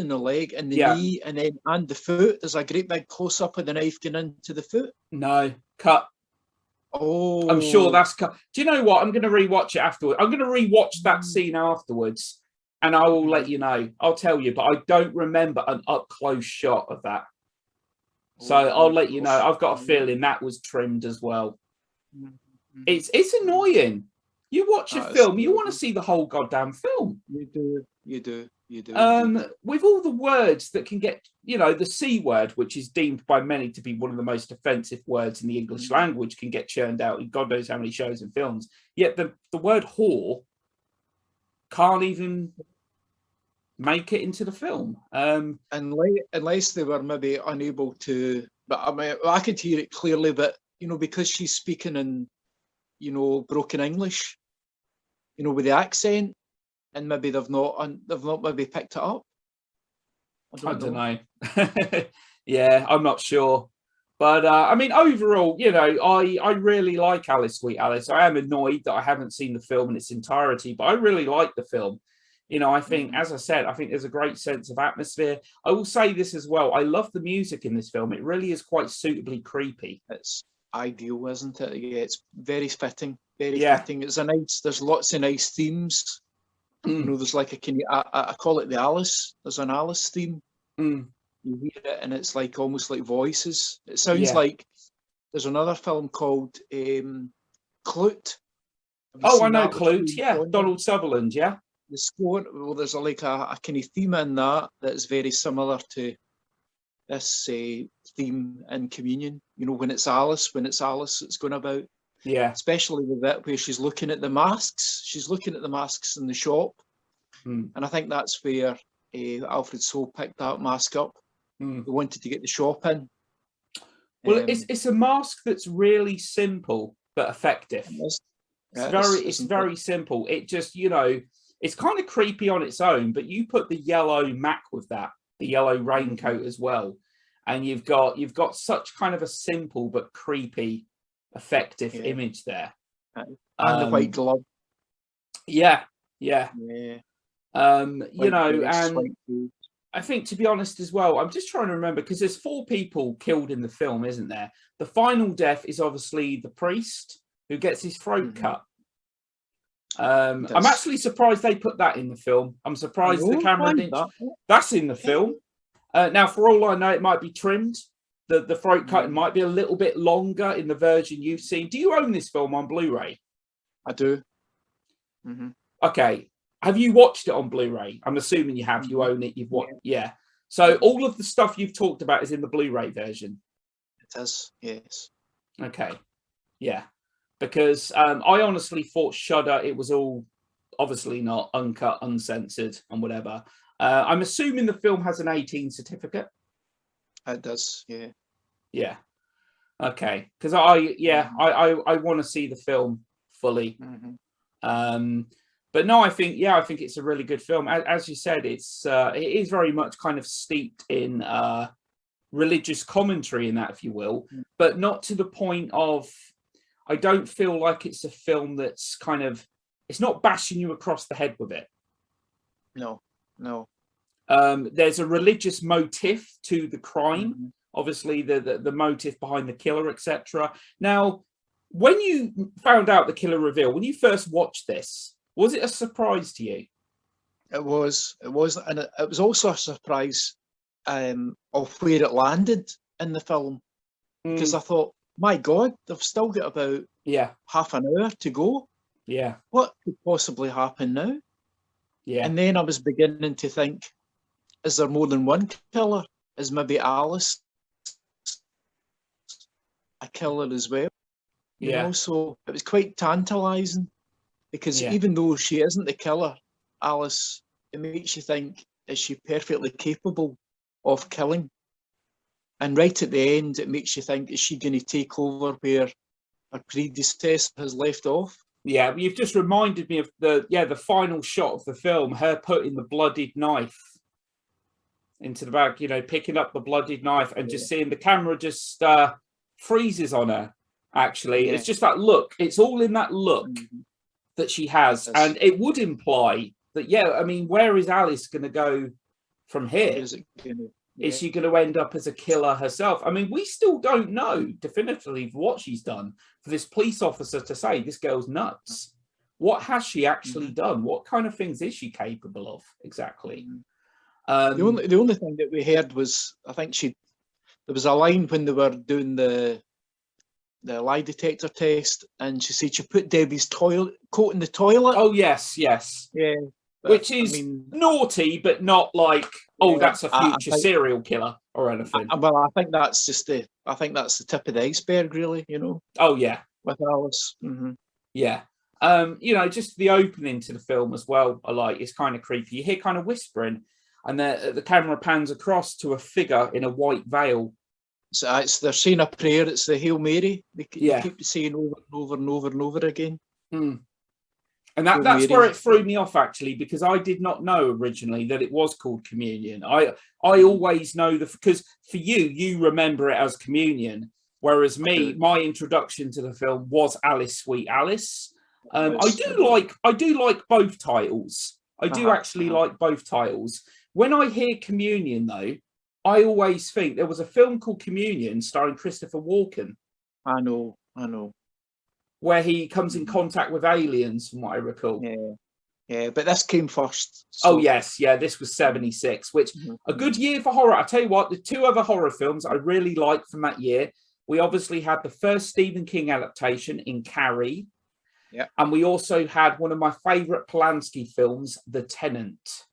the leg and the knee, and the foot. There's a great big close up of the knife going into the foot. No, cut. Oh, I'm sure that's cut. Do you know what? I'm going to rewatch it afterwards. I'm going to rewatch that scene afterwards, and I will let you know. I'll tell you, but I don't remember an up close shot of that. So I'll let you know. I've got a feeling that was trimmed as well. It's annoying. You watch a film, you want to see the whole goddamn film. You do. With all the words that can get, you know, the C word, which is deemed by many to be one of the most offensive words in the English language, can get churned out in God knows how many shows and films. Yet the word whore can't even make it into the film. Unless they were maybe unable to, but I could hear it clearly, but, you know, because she's speaking in, you know, broken English, you know, with the accent, and maybe they've not maybe picked it up. I don't know. Yeah, I'm not sure. But I mean, overall, you know, I really like Alice, Sweet Alice. I am annoyed that I haven't seen the film in its entirety, but I really like the film. You know, I think, as I said, I think there's a great sense of atmosphere. I will say this as well. I love the music in this film. It really is quite suitably creepy. It's ideal, isn't it? Yeah, it's very fitting. Very fitting. There's lots of nice themes. You know, there's like I call it the Alice. There's an Alice theme. You hear it, and it's like almost like voices. It sounds like there's another film called Clute. Oh, I know Clute. Yeah, Donald Sutherland. Yeah. The score. Well, there's a kind of theme in that is very similar to this theme in Communion. You know, when it's Alice, it's going about. Yeah. Especially with that where she's looking at the masks. She's looking at the masks in the shop. And I think that's where Alfred Sole picked that mask up. They wanted to get the shop in. Well, it's a mask that's really simple but effective. It's very simple. It just, you know, it's kind of creepy on its own, but you put the yellow Mac with that, the yellow raincoat as well. and you've got such kind of a simple but creepy, effective image there. And the white glove. Yeah. Yeah. You know, and I think, to be honest as well, I'm just trying to remember, because there's 4 people killed in the film, isn't there? The final death is obviously the priest who gets his throat cut. I'm actually surprised they put that in the film. I'm surprised the camera didn't. That's in the film. Now, for all I know, it might be trimmed. The throat cutting might be a little bit longer in the version you've seen. Do you own this film on Blu-ray? I do. Okay. Have you watched it on Blu-ray? I'm assuming you have. You own it. You've watched. Yeah. So all of the stuff you've talked about is in the Blu-ray version. It is. Yes. Okay. Yeah. Because I honestly thought Shudder, it was all obviously not uncut, uncensored, and whatever. I'm assuming the film has an 18 certificate. It does. Yeah. Yeah. Okay. Because I want to see the film fully. But no, I think it's a really good film. As you said, it is very much kind of steeped in religious commentary in that, if you will, but not to the point of, I don't feel like it's a film that's kind of, it's not bashing you across the head with it. No. There's a religious motif to the crime, obviously the motive behind the killer, etc. Now, when you found out the killer reveal, when you first watched this, was it a surprise to you? It was, and it was also a surprise of where it landed in the film, because I thought, my God, they've still got about half an hour to go. Yeah. What could possibly happen now? Yeah. And then I was beginning to think, is there more than one killer? Is maybe Alice a killer as well? You know, so it was quite tantalising, because even though she isn't the killer, Alice, it makes you think, is she perfectly capable of killing? And right at the end, it makes you think, is she going to take over where her predecessor has left off? Yeah, you've just reminded me of the final shot of the film, her putting the bloodied knife into the bag, you know, picking up the bloodied knife and just seeing the camera just freezes on her, actually. It's just that look. It's all in that look that she has. And it would imply that, I mean, where is Alice going to go from here? Is she going to end up as a killer herself? I mean, we still don't know definitively what she's done. For this police officer to say this girl's nuts, what has she actually done? What kind of things is she capable of exactly? The only thing that we heard was, I think there was a line when they were doing the lie detector test, and she said she put Debbie's coat in the toilet. Oh yes. Yeah. Which is naughty, but not like, that's a future serial killer or anything. Well, I think that's the tip of the iceberg, really, you know. Oh yeah. With Alice. Yeah. You know, just the opening to the film as well, I like, it's kind of creepy. You hear kind of whispering, and the camera pans across to a figure in a white veil. So they're saying a prayer, it's the Hail Mary. They keep saying over and over and over and over again. And that's where it threw me off, actually, because I did not know originally that it was called Communion. I always know because for you remember it as Communion, whereas me, my introduction to the film was Alice, Sweet Alice. I do like both titles. I do actually like both titles. When I hear Communion, though, I always think there was a film called Communion starring Christopher Walken. I know. Where he comes in contact with aliens, from what I recall. Yeah, but this came first. So. Oh, yes. Yeah, this was 76, which a good year for horror. I tell you what, the 2 other horror films I really liked from that year, we obviously had the first Stephen King adaptation in Carrie. Yeah. And we also had one of my favourite Polanski films, The Tenant.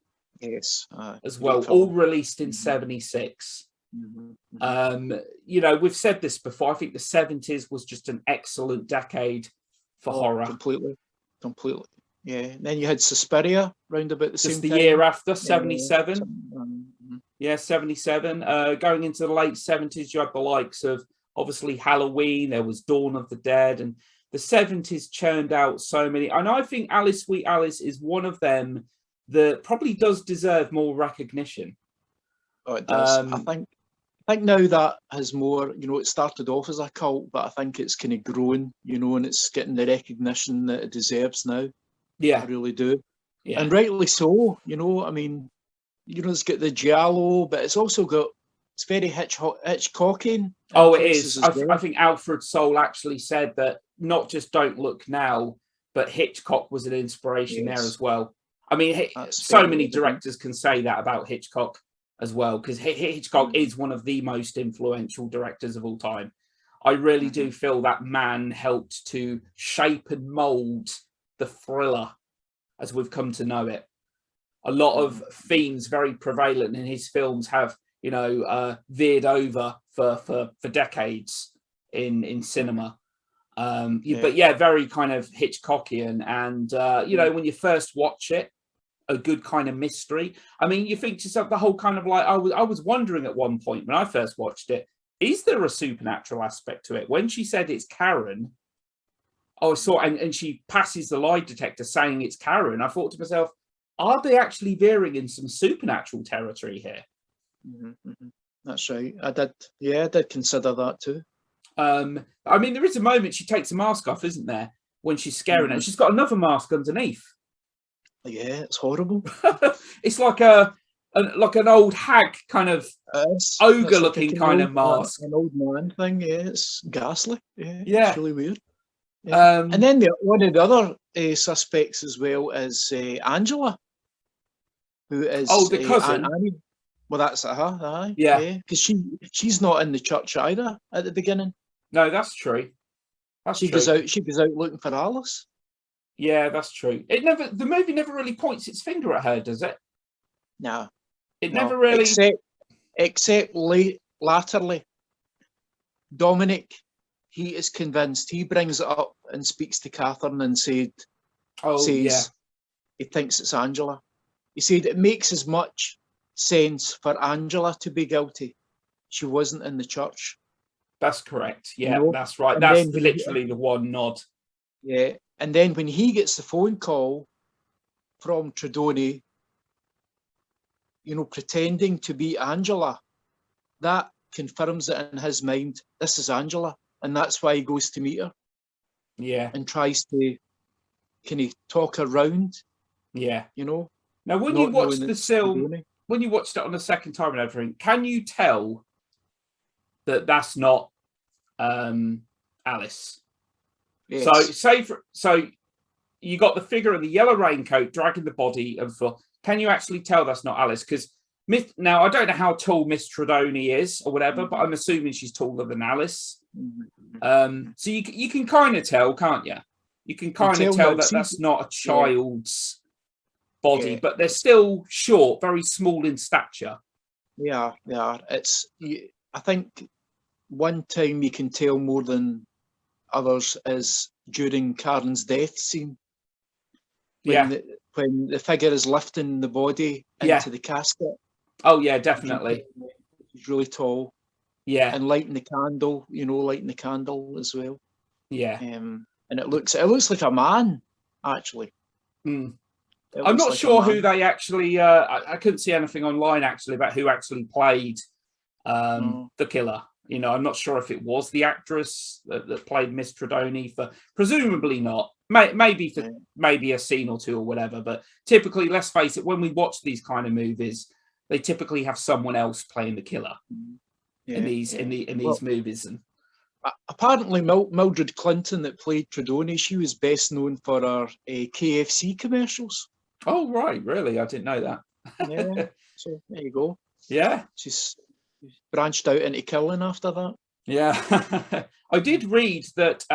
Yes. As well, all released in 76. You know, we've said this before. I think the 70s was just an excellent decade for horror. Completely. Yeah. And then you had Suspiria round about the same time. The year after, 77. Yeah, 77. Going into the late 70s, you had the likes of, obviously, Halloween. There was Dawn of the Dead. And the 70s churned out so many. And I think Alice, Sweet Alice is one of them that probably does deserve more recognition. Oh, it does. I think think now that has more, it started off as a cult, but I think it's kind of grown, and it's getting the recognition that it deserves now. Yeah. I really do. Yeah. And rightly so, I mean, it's got the giallo, but it's also got, it's very Hitchcockian. Oh, it is. I think Alfred Soul actually said that not just Don't Look Now, but Hitchcock was an inspiration there as well. I mean, so many directors can say that about Hitchcock as well, because Hitchcock is one of the most influential directors of all time. I really do feel that man helped to shape and mold the thriller as we've come to know it. A lot of themes very prevalent in his films have, veered over for decades in cinema. But yeah, very kind of Hitchcockian. And, when you first watch it, a good kind of mystery. I mean, you think to yourself, the whole kind of like, I was wondering at one point when I first watched it, is there a supernatural aspect to it? When she said it's Karen, I saw, and she passes the lie detector saying it's Karen, I thought to myself, are they actually veering in some supernatural territory here? That's right. I did consider that too. I mean, there is a moment she takes a mask off, isn't there? When she's scaring her. She's got another mask underneath. Yeah, it's horrible. It's like an old hag kind of ogre-looking like kind of mask. An old man thing, yeah. It's ghastly. Yeah. It's really weird. Yeah. And then one of the other suspects as well is Angela, who is the cousin. Annie. Well, that's her. Yeah. Because she's not in the church either at the beginning. No, that's true. She goes out looking for Alice. Yeah, that's true. The movie never really points its finger at her, does it? No. It never really. Except latterly, Dominic, he is convinced. He brings it up and speaks to Catherine and says he thinks it's Angela. He said it makes as much sense for Angela to be guilty. She wasn't in the church. That's correct. Yeah, that's right. That's literally the one nod. Yeah. And then when he gets the phone call from Tredoni, pretending to be Angela, that confirms it in his mind. This is Angela. And that's why he goes to meet her. Yeah. And tries to kind of talk around. Yeah. Now, when you watch the film, when you watched it on the second time and everything, can you tell that that's not Alice? Yes. So you got the figure in the yellow raincoat dragging the body and can you actually tell that's not Alice? Because now I don't know how tall Miss Tredoni is or whatever, but I'm assuming she's taller than Alice. So you can kind of tell, can't you? You can kind of tell that that's not a child's body, but they're still short, very small in stature. Yeah, they are. I think one time you can tell more than others is during Karen's death scene. When the figure is lifting the body into the casket. Oh yeah, definitely. He's really tall. Yeah. And lighting the candle as well. Yeah. And it looks like a man, actually. I'm not sure who they actually I couldn't see anything online actually about who actually played the killer. I'm not sure if it was the actress that played Miss Tredoni, presumably not. Maybe for maybe a scene or two or whatever. But typically, let's face it, when we watch these kind of movies, they typically have someone else playing the killer in these movies. And apparently, Mildred Clinton that played Tredoni, she was best known for her KFC commercials. Oh right, really? I didn't know that. Yeah, so there you go. Yeah, she's branched out into killing after that. Yeah. I did read that,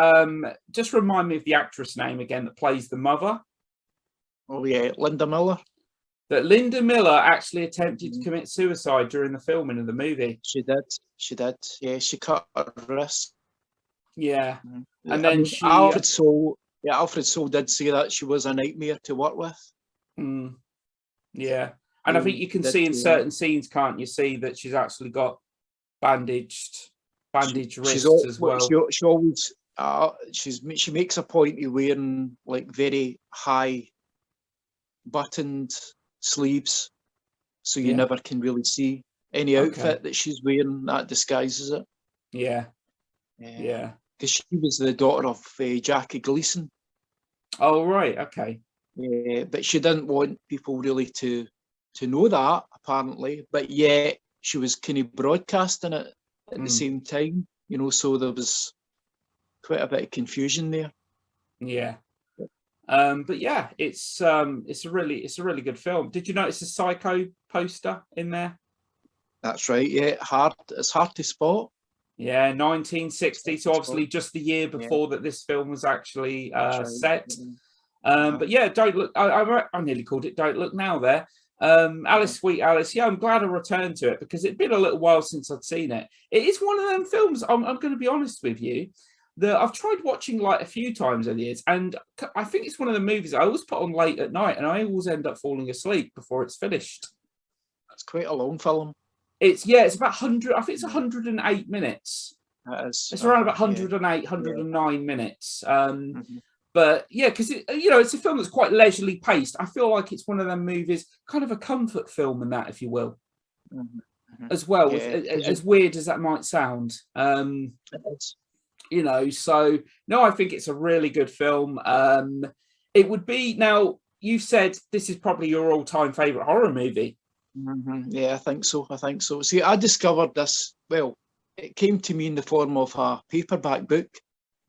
just remind me of the actress name again that plays the mother. Oh yeah, Linda Miller. That Linda Miller actually attempted to commit suicide during the filming of the movie. She did. Yeah, she cut her wrist. Yeah. And then Alfred Soul did say that she was a nightmare to work with. Yeah. And I think you can see in certain scenes, can't you see that she's actually got bandaged wrists as well. She always she makes a point of wearing like very high buttoned sleeves, so you never can really see. any outfit that she's wearing, that disguises it. Yeah. Yeah. Because she was the daughter of Jackie Gleason. Oh, right. Okay. Yeah, but she didn't want people really to know that, apparently. But yet she was kind of broadcasting it at the same time, you know, so there was quite a bit of confusion there. Yeah. But yeah, it's a really good film. Did you notice the Psycho poster in there? That's right. Yeah, it's hard to spot. Yeah, 1960. So obviously just the year before that this film was actually set. But yeah, Don't Look. I nearly called it Don't Look Now there. Alice, Sweet Alice. Yeah, I'm glad I returned to it because it'd been a little while since I'd seen it. It is one of them films. I'm going to be honest with you, that I've tried watching like a few times over the years, and I think it's one of the movies I always put on late at night, and I always end up falling asleep before it's finished. That's quite a long film. It's about 100. I think it's 108 minutes. That is. It's around about 108, 109 minutes. But yeah, because it's a film that's quite leisurely paced. I feel like it's one of them movies, kind of a comfort film, and that, if you will, as well. As weird as that might sound, So no, I think it's a really good film. It would be now. You said this is probably your all-time favorite horror movie. Yeah, I think so. See, I discovered this. Well, it came to me in the form of a paperback book.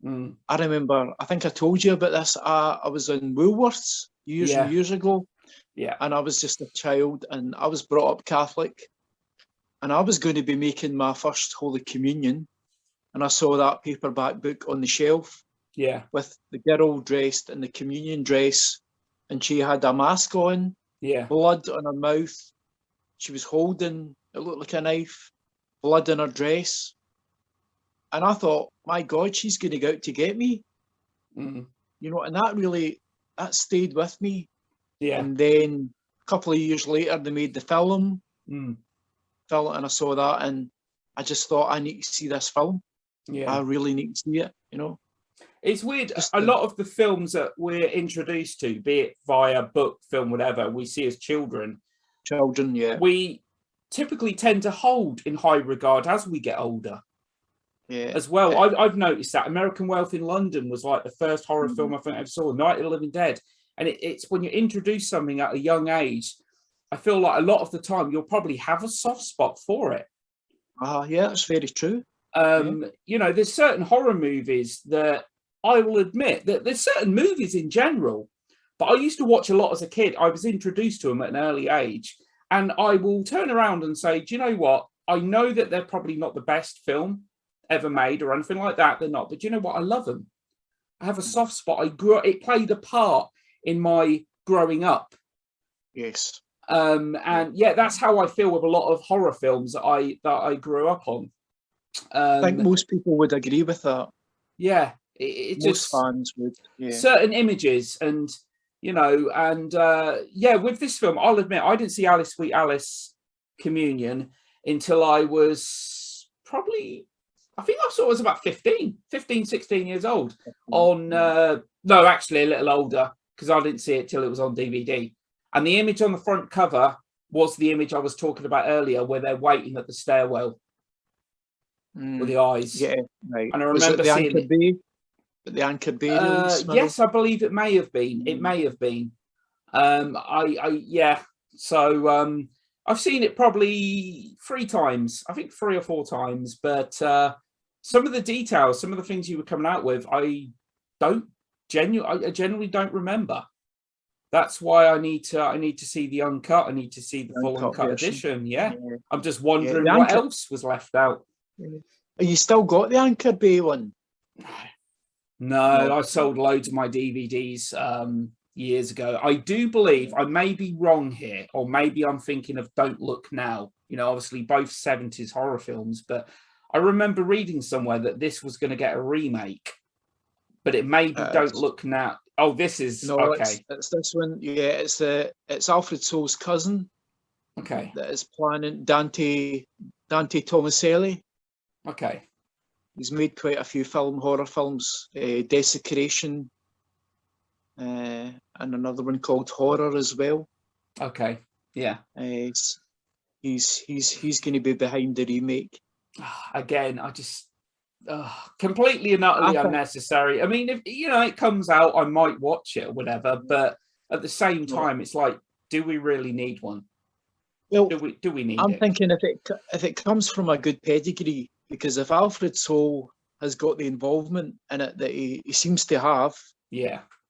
I remember, I think I told you about this. I was in Woolworths years and years ago. Yeah. And I was just a child, and I was brought up Catholic. And I was going to be making my first Holy Communion. And I saw that paperback book on the shelf. Yeah. With the girl dressed in the communion dress. And she had a mask on. Yeah. Blood on her mouth. She was holding, it looked like a knife. Blood in her dress. And I thought, my God, she's going to go out to get me. And that stayed with me. Yeah. And then a couple of years later, they made the film. And I saw that, and I just thought, I need to see this film. Yeah. I really need to see it, It's weird. A lot of the films that we're introduced to, be it via book, film, whatever, we see as children. Yeah. We typically tend to hold in high regard as we get older. Yeah. As well. I've noticed that American Wealth in London was like the first horror film I think I ever saw, Night of the Living Dead. And it's when you're introduced something at a young age, I feel like a lot of the time you'll probably have a soft spot for it. Yeah, that's very true. There's certain horror movies that I will admit that there's certain movies in general, but I used to watch a lot as a kid. I was introduced to them at an early age, and I will turn around and say, do you know what? I know that they're probably not the best film ever made or anything like that. They're not, but you know what? I love them. I have a soft spot. It played a part in my growing up. Yes. And yeah, that's how I feel with a lot of horror films that I grew up on. I think most people would agree with that. Yeah, most fans would. Yeah. Certain images, and with this film, I'll admit I didn't see Alice, Sweet Alice Communion until I was probably, I think I saw it was about 15, 16 years old no, actually a little older, because I didn't see it till it was on DVD. And the image on the front cover was the image I was talking about earlier, where they're waiting at the stairwell with the eyes. Yeah, right. And I remember seeing it. The Anchor Bay. Yes, I believe it may have been. It may have been. So I've seen it probably 3 times. I think 3 or 4 times. But some of the details, some of the things you were coming out with, I generally don't remember. That's why I need to see the uncut. I need to see the full uncut edition. Yeah. I'm just wondering what else was left out. Are you still got the Anchor Bay one? No, I sold loads of my DVDs years ago. I do believe, I may be wrong here, or maybe I'm thinking of Don't Look Now. Obviously both 70s horror films, but I remember reading somewhere that this was going to get a remake, but it may be Don't Look Now. Oh, this is okay. It's this one. Yeah, it's Alfred Soul's cousin. Okay. That is planning Dante Tomaselli. Okay. He's made quite a few horror films, Desecration, and another one called Horror as well. Okay, yeah. he's going to be behind the remake. Again, I just completely and utterly unnecessary. I mean, if it comes out, I might watch it or whatever, but at the same time, it's like, do we really need one? Well, do we need I'm it? thinking if it comes from a good pedigree, because if Alfred Sole has got the involvement in it that he seems to have,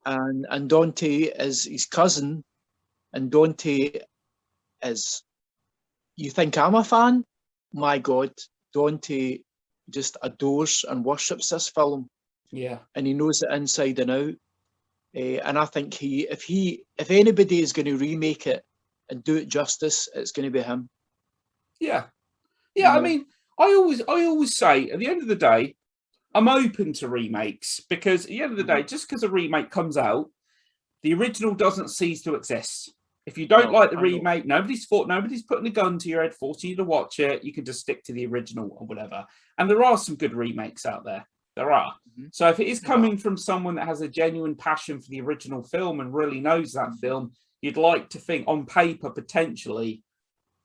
and Dante is his cousin, and Dante is, you think I'm a fan? My God, Dante just adores and worships this film. Yeah, and he knows it inside and out. And I think if anybody is going to remake it and do it justice, it's going to be him. Yeah. I mean, I always say at the end of the day, I'm open to remakes, because at the end of the day, just because a remake comes out, the original doesn't cease to exist. If you don't like the remake, nobody's putting a gun to your head forcing you to watch it. You can just stick to the original or whatever. And there are some good remakes out there. There are. So if it is coming from someone that has a genuine passion for the original film and really knows that film, you'd like to think on paper, potentially,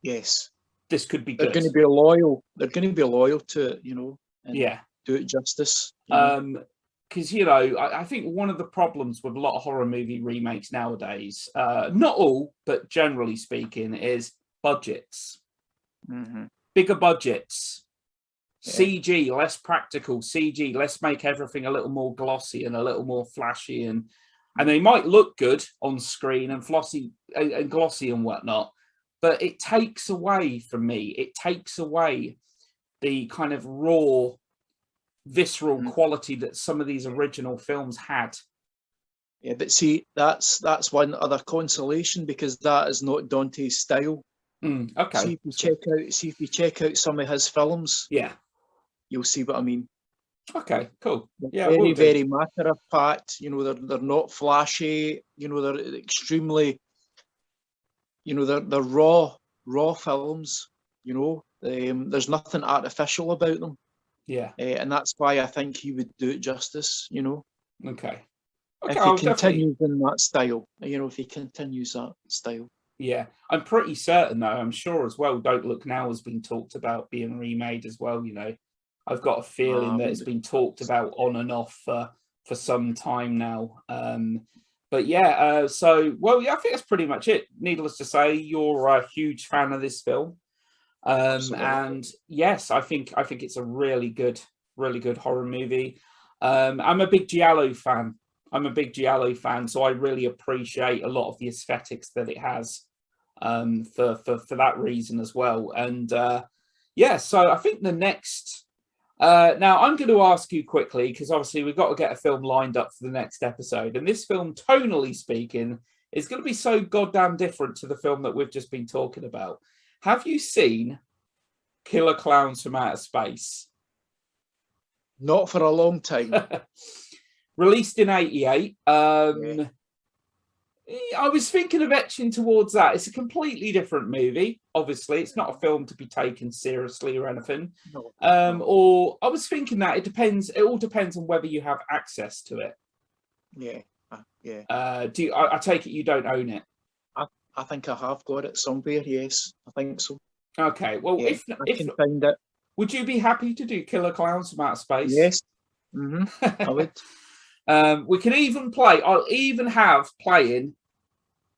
yes, this could be good. They're going to be loyal. They're going to be loyal to it, and do it justice. Because, I think one of the problems with a lot of horror movie remakes nowadays, not all, but generally speaking, is budgets. Bigger budgets. CG, less practical. CG, let's make everything a little more glossy and a little more flashy. And they might look good on screen and flossy and glossy and whatnot, but it takes away from me. It takes away the kind of raw, visceral quality that some of these original films had. Yeah, but see, that's one other consolation, because that is not Dante's style. Okay. See if you check out some of his films, you'll see what I mean. Okay, cool. Yeah, very, very matter of fact. They're not flashy. They're extremely. They're raw films. There's nothing artificial about them. Yeah. And that's why I think he would do it justice, Okay. If he continues in that style, if he continues that style. Yeah. I'm pretty certain, though, I'm sure as well, Don't Look Now has been talked about being remade as well, I've got a feeling that it's been talked about on and off for some time now. But yeah, I think that's pretty much it. Needless to say, you're a huge fan of this film. And yes, I think it's a really good horror movie. I'm a big Giallo fan. So I really appreciate a lot of the aesthetics that it has, for that reason as well. And so I think the next now I'm going to ask you quickly, because obviously we've got to get a film lined up for the next episode, and this film, tonally speaking, is going to be so goddamn different to the film that we've just been talking about. Have you seen Killer Clowns from Outer Space? Not for a long time. Released in '88. I was thinking of etching towards that. It's a completely different movie. Obviously, it's not a film to be taken seriously or anything. Or I was thinking that it depends. It all depends on whether you have access to it. Yeah. I take it you don't own it? I think I have got it somewhere. Yes, I think so. Okay. Well, if I can find it, would you be happy to do Killer Clowns from Outer Space? Yes. I would. We can even play. I'll even have playing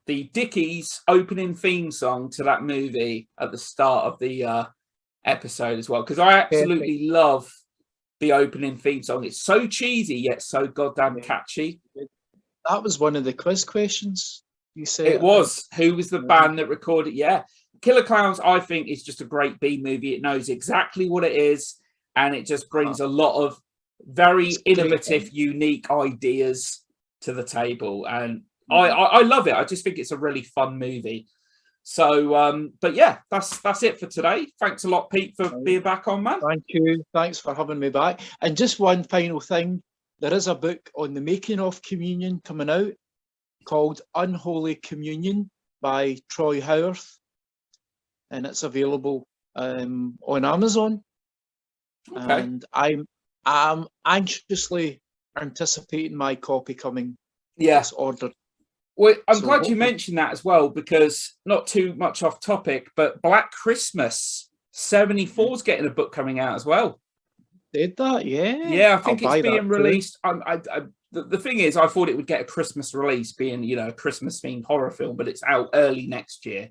the Dickies opening theme song to that movie at the start of the episode as well, because I absolutely love the opening theme song. It's so cheesy yet so goddamn catchy. That was one of the quiz questions you said. It was. Who was the band that recorded? Yeah. Killer Clowns, I think, is just a great B movie. It knows exactly what it is, and it just brings a lot of very innovative, unique ideas to the table. And I love it. I just think it's a really fun movie. So, but yeah, that's it for today. Thanks a lot, Pete, for being back on, man. Thank you. Thanks for having me back. And just one final thing. There is a book on the making of Communion coming out called Unholy Communion by Troy Howarth, and it's available on Amazon. Okay. And I'm anxiously anticipating my copy coming. Yes, ordered. Well, I'm glad you mentioned that as well, because not too much off topic, but Black Christmas 74 is getting a book coming out as well. Did that? Yeah. Yeah, I think it's being released. The thing is, I thought it would get a Christmas release, being, you know, a Christmas themed horror film, but it's out early next year.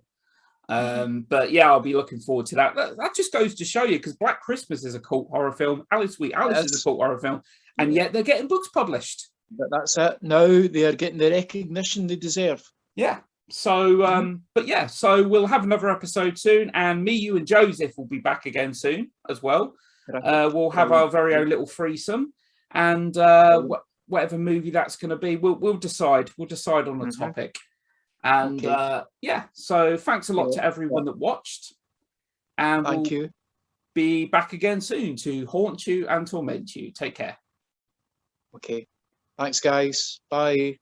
But yeah, I'll be looking forward to that. That just goes to show you, because Black Christmas is a cult horror film. Alice is a cult horror film, and yet they're getting books published. But that's it. Now they are getting the recognition they deserve. Yeah. So, but yeah, so we'll have another episode soon, and me, you, and Joseph will be back again soon as well. We'll have our very own little threesome, and whatever movie that's going to be, we'll decide. We'll decide on the topic. And yeah, so thanks a lot to everyone that watched, and thank you. Be back again soon to haunt you and torment you. Take care. Okay. Thanks, guys. Bye.